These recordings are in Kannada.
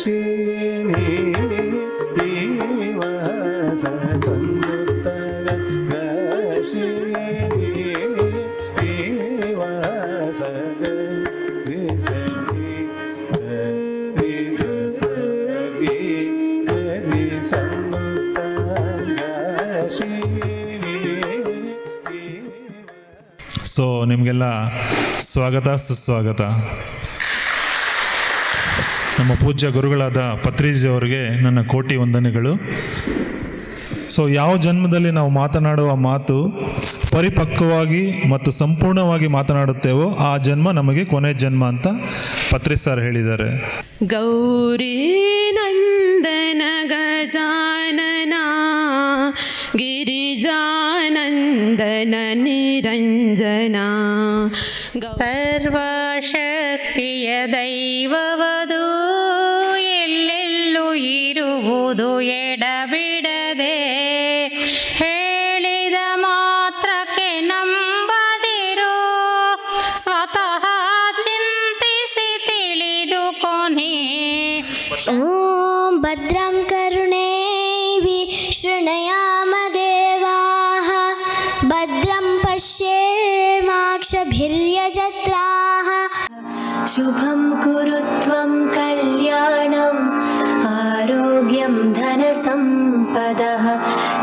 ಸೊ ನಿಮಗೆಲ್ಲ ಸ್ವಾಗತ ಸುಸ್ವಾಗತ. ನಮ್ಮ ಪೂಜ್ಯ ಗುರುಗಳಾದ ಪತ್ರಿಜಿ ಅವರಿಗೆ ನನ್ನ ಕೋಟಿ ವಂದನೆಗಳು. ಸೊ ಯಾವ ಜನ್ಮದಲ್ಲಿ ನಾವು ಮಾತನಾಡುವ ಮಾತು ಪರಿಪಕ್ವವಾಗಿ ಮತ್ತು ಸಂಪೂರ್ಣವಾಗಿ ಮಾತನಾಡುತ್ತೇವೋ ಆ ಜನ್ಮ ನಮಗೆ ಕೊನೆ ಜನ್ಮ ಅಂತ ಪತ್ರಿ ಸರ್ ಹೇಳಿದ್ದಾರೆ. ಗೌರಿ ನಂದನ ಗಜಾನನ ಗಿರಿಜಾನಂದನ ನಿರಂಜನ ಸರ್ವಶಕ್ತಿಯ ದೈವವದು ಎಲ್ಲೆಲ್ಲೂ ಇರುವುದು ಎಡಬಿಡದೆ ಹೇಳಿದ ಮಾತ್ರಕ್ಕೆ ನಂಬದಿರು ಸ್ವತಃ ಚಿಂತಿಸಿ ತಿಳಿದುಕೊನೆ. ಓಂ ಭದ್ರಂ ಕರುಣೇವಿ ಶೃಣಯಾಮ ದೇವಾಃ ಭದ್ರಂ ಪಶ್ಯೇಮಾಕ್ಷಭಿರ್ಯಜತ್ರಾಃ ಶುಭಂ ಕುರುತ್ವಂ ಕಲ್ಯಾಣಂ ಆರೋಗ್ಯಂ ಧನಸಂಪದಃ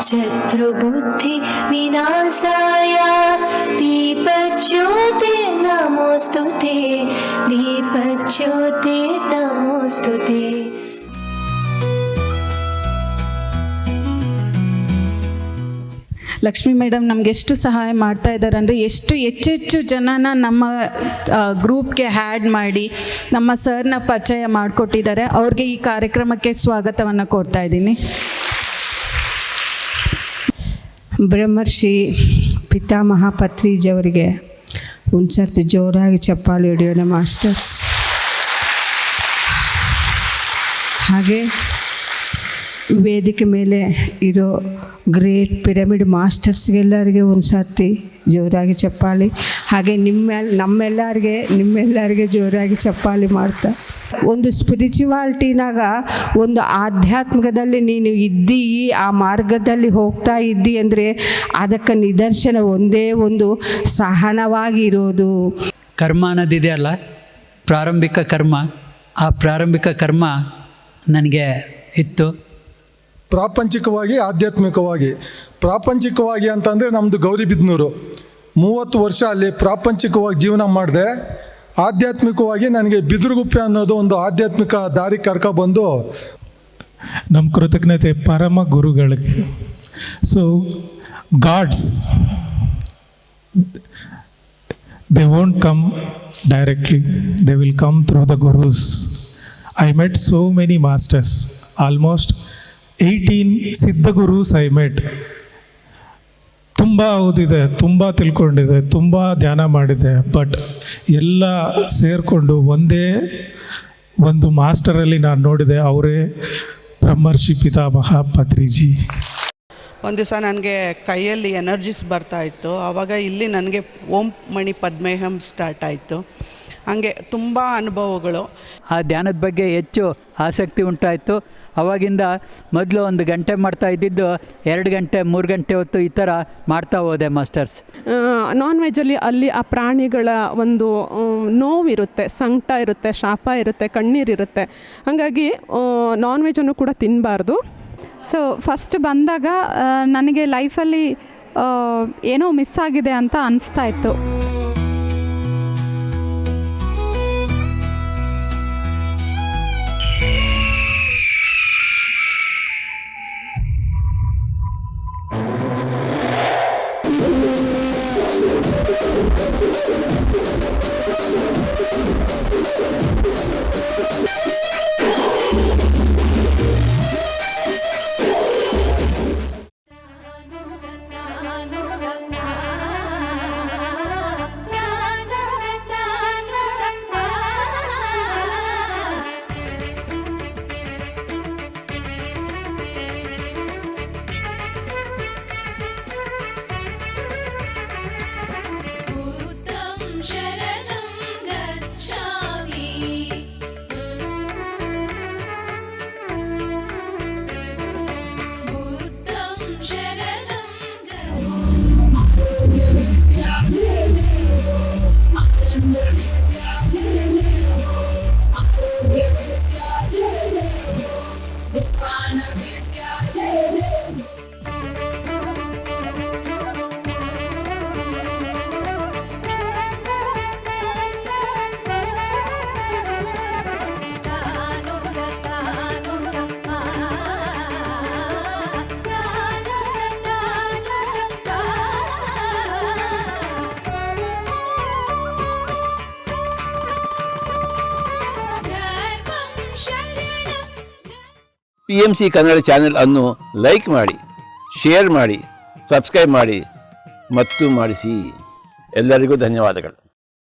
ಶತ್ರುಬುದ್ಧಿ ವಿನಾಶಾಯ ದೀಪಜ್ಯೋತಿ ನಮೋಸ್ತುತೆ ದೀಪಜ್ಯೋತಿ ನಮೋಸ್ತುತೆ. ಲಕ್ಷ್ಮಿ ಮೇಡಮ್ ನಮ್ಗೆ ಎಷ್ಟು ಸಹಾಯ ಮಾಡ್ತಾ ಇದ್ದಾರೆ ಅಂದರೆ ಎಷ್ಟು ಹೆಚ್ಚೆಚ್ಚು ಜನನ ನಮ್ಮ ಗ್ರೂಪ್ಗೆ ಹ್ಯಾಡ್ ಮಾಡಿ ನಮ್ಮ ಸರ್ನ ಪರಿಚಯ ಮಾಡಿಕೊಟ್ಟಿದ್ದಾರೆ. ಅವ್ರಿಗೆ ಈ ಕಾರ್ಯಕ್ರಮಕ್ಕೆ ಸ್ವಾಗತವನ್ನು ಕೋರ್ತಾ ಇದ್ದೀನಿ. ಬ್ರಹ್ಮರ್ಷಿ ಪಿತಾಮಹ ಪತ್ರಿಜಿಯವರಿಗೆ ಒಂದು ಸರ್ತಿ ಜೋರಾಗಿ ಚಪ್ಪಾಳೆ ಹೊಡೆಯೋಣ ಮಾಸ್ಟರ್ಸ್. ಹಾಗೆ ವೇದಿಕೆ ಮೇಲೆ ಇರೋ ಗ್ರೇಟ್ ಪಿರಮಿಡ್ ಮಾಸ್ಟರ್ಸ್ಗೆಲ್ಲರಿಗೆ ಒಂದು ಸರ್ತಿ ಜೋರಾಗಿ ಚಪ್ಪಾಳಿ. ಹಾಗೆ ನಿಮ್ಮೆಲ್ಲರಿಗೆ ಜೋರಾಗಿ ಚಪ್ಪಾಳಿ ಮಾಡ್ತಾ, ಒಂದು ಸ್ಪಿರಿಚುವಾಲಿಟಿನಾಗ ಒಂದು ಆಧ್ಯಾತ್ಮಿಕದಲ್ಲಿ ನೀನು ಇದ್ದೀ, ಆ ಮಾರ್ಗದಲ್ಲಿ ಹೋಗ್ತಾ ಇದ್ದಿ ಅಂದರೆ ಅದಕ್ಕೆ ನಿದರ್ಶನ ಒಂದೇ ಒಂದು ಸಹನವಾಗಿ ಇರೋದು. ಕರ್ಮ ಅನ್ನೋದಿದೆಯಲ್ಲ, ಪ್ರಾರಂಭಿಕ ಕರ್ಮ, ಆ ಪ್ರಾರಂಭಿಕ ಕರ್ಮ ನನಗೆ ಇತ್ತು. ಪ್ರಾಪಂಚಿಕವಾಗಿ ಪ್ರಾಪಂಚಿಕವಾಗಿ ಅಂತಂದರೆ ನಮ್ಮದು ಗೌರಿಬಿದನೂರು. 30 ವರ್ಷ ಅಲ್ಲಿ ಪ್ರಾಪಂಚಿಕವಾಗಿ ಜೀವನ ಮಾಡಿದೆ. ಆಧ್ಯಾತ್ಮಿಕವಾಗಿ ನನಗೆ ಬಿದಿರುಗುಪ್ಪೆ ಅನ್ನೋದು ಒಂದು ಆಧ್ಯಾತ್ಮಿಕ ದಾರಿ ಕರ್ಕೊಬಂದು ನಮ್ಮ ಕೃತಜ್ಞತೆ ಪರಮ ಗುರುಗಳಿಗೆ. So gods they won't come directly, they will come through the gurus. I met so many masters, almost 18 siddha gurus I met. ತುಂಬ ಓದಿದೆ, ತುಂಬ ತಿಳ್ಕೊಂಡಿದೆ, ತುಂಬ ಧ್ಯಾನ ಮಾಡಿದೆ. ಬಟ್ ಎಲ್ಲ ಸೇರಿಕೊಂಡು ಒಂದೇ ಒಂದು ಮಾಸ್ಟರಲ್ಲಿ ನಾನು ನೋಡಿದೆ, ಅವರೇ ಬ್ರಹ್ಮರ್ಷಿ ಪಿತಾಮಹ ಪತ್ರಿಜಿ. ಒಂದು ದಿವಸ ನನಗೆ ಕೈಯಲ್ಲಿ ಎನರ್ಜಿಸ್ ಬರ್ತಾಯಿತ್ತು. ಆವಾಗ ಇಲ್ಲಿ ನನಗೆ ಓಂ ಮಣಿ ಪದ್ಮೇಹಂ ಸ್ಟಾರ್ಟ್ ಆಯಿತು. ಹಾಗೆ ತುಂಬ ಅನುಭವಗಳು. ಆ ಧ್ಯಾನದ ಬಗ್ಗೆ ಹೆಚ್ಚು ಆಸಕ್ತಿ ಉಂಟಾಯಿತು. ಅವಾಗಿಂದ ಮೊದಲು 1 ಗಂಟೆ ಮಾಡ್ತಾ ಇದ್ದಿದ್ದು 2 ಗಂಟೆ 3 ಗಂಟೆ ಹೊತ್ತು ಈ ಥರ ಮಾಡ್ತಾ ಹೋದೆ ಮಾಸ್ಟರ್ಸ್. ನಾನ್ ವೆಜ್ಜಲ್ಲಿ ಅಲ್ಲಿ ಆ ಪ್ರಾಣಿಗಳ ಒಂದು ನೋವಿರುತ್ತೆ, ಸಂಕಟ ಇರುತ್ತೆ, ಶಾಪ ಇರುತ್ತೆ, ಕಣ್ಣೀರಿರುತ್ತೆ. ಹಾಗಾಗಿ ನಾನ್ ವೆಜ್ಜನ್ನು ಕೂಡ ತಿನ್ನಬಾರ್ದು. ಸೊ ಫಸ್ಟ್ ಬಂದಾಗ ನನಗೆ ಲೈಫಲ್ಲಿ ಏನೋ ಮಿಸ್ ಆಗಿದೆ ಅಂತ ಅನಿಸ್ತಾ ಇತ್ತು. PMC ಕನ್ನಡ ಚಾನೆಲ್ ಅನ್ನು ಲೈಕ್ ಮಾಡಿ, ಶೇರ್ ಮಾಡಿ, ಸಬ್ಸ್ಕ್ರೈಬ್ ಮಾಡಿ ಮತ್ತು ಮಾಡಿಸಿ. ಎಲ್ಲರಿಗೂ ಧನ್ಯವಾದಗಳು.